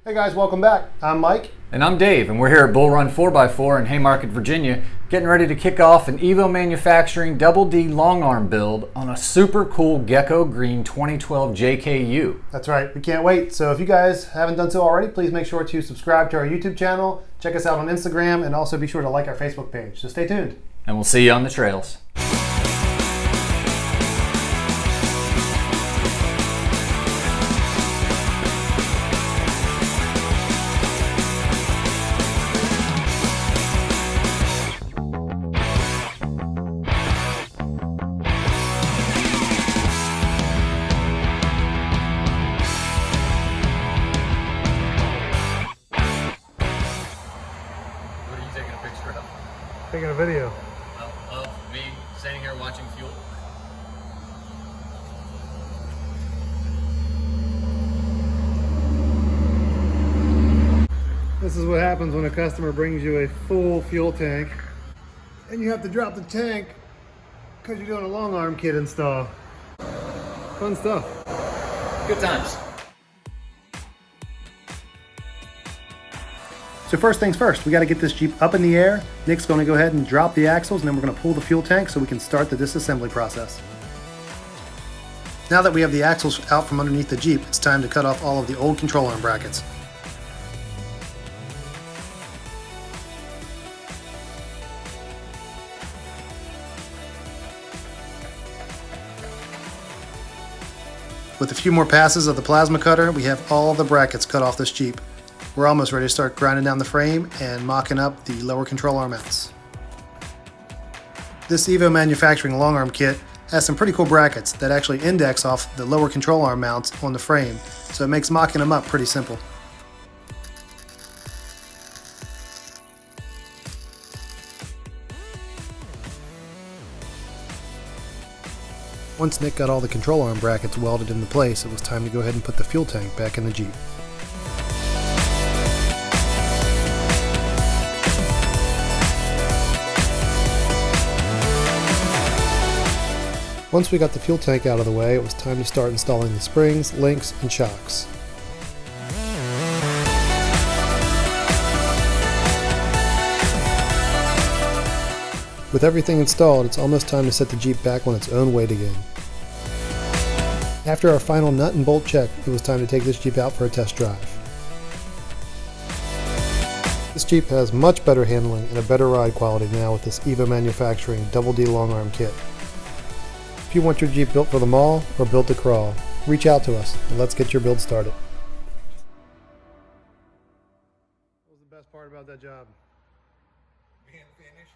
Hey guys, welcome back. I'm Mike. And I'm Dave, and we're here at Bull Run 4x4 in Haymarket, Virginia, getting ready to kick off an Evo Manufacturing Double D long arm build on a super cool Gecko Green 2012 JKU. That's right, we can't wait. So if you guys haven't done so already, please make sure to subscribe to our YouTube channel, check us out on Instagram, and also be sure to like our Facebook page. So stay tuned. And we'll see you on the trails. Taking a video. Of me standing here watching fuel. This is what happens when a customer brings you a full fuel tank and you have to drop the tank because you're doing a long arm kit install. Fun stuff. Good times. So first things first, we got to get this Jeep up in the air. Nick's going to go ahead and drop the axles, and then we're going to pull the fuel tank so we can start the disassembly process. Now that we have the axles out from underneath the Jeep, it's time to cut off all of the old control arm brackets. With a few more passes of the plasma cutter, we have all the brackets cut off this Jeep. We're almost ready to start grinding down the frame and mocking up the lower control arm mounts. This Evo Manufacturing long arm kit has some pretty cool brackets that actually index off the lower control arm mounts on the frame, so it makes mocking them up pretty simple. Once Nick got all the control arm brackets welded into place, it was time to go ahead and put the fuel tank back in the Jeep. Once we got the fuel tank out of the way, it was time to start installing the springs, links, and shocks. With everything installed, it's almost time to set the Jeep back on its own weight again. After our final nut and bolt check, it was time to take this Jeep out for a test drive. This Jeep has much better handling and a better ride quality now with this Evo Manufacturing Double D long arm kit. If you want your Jeep built for the mall or built to crawl, reach out to us and let's get your build started. What was the best part about that job? Being finished.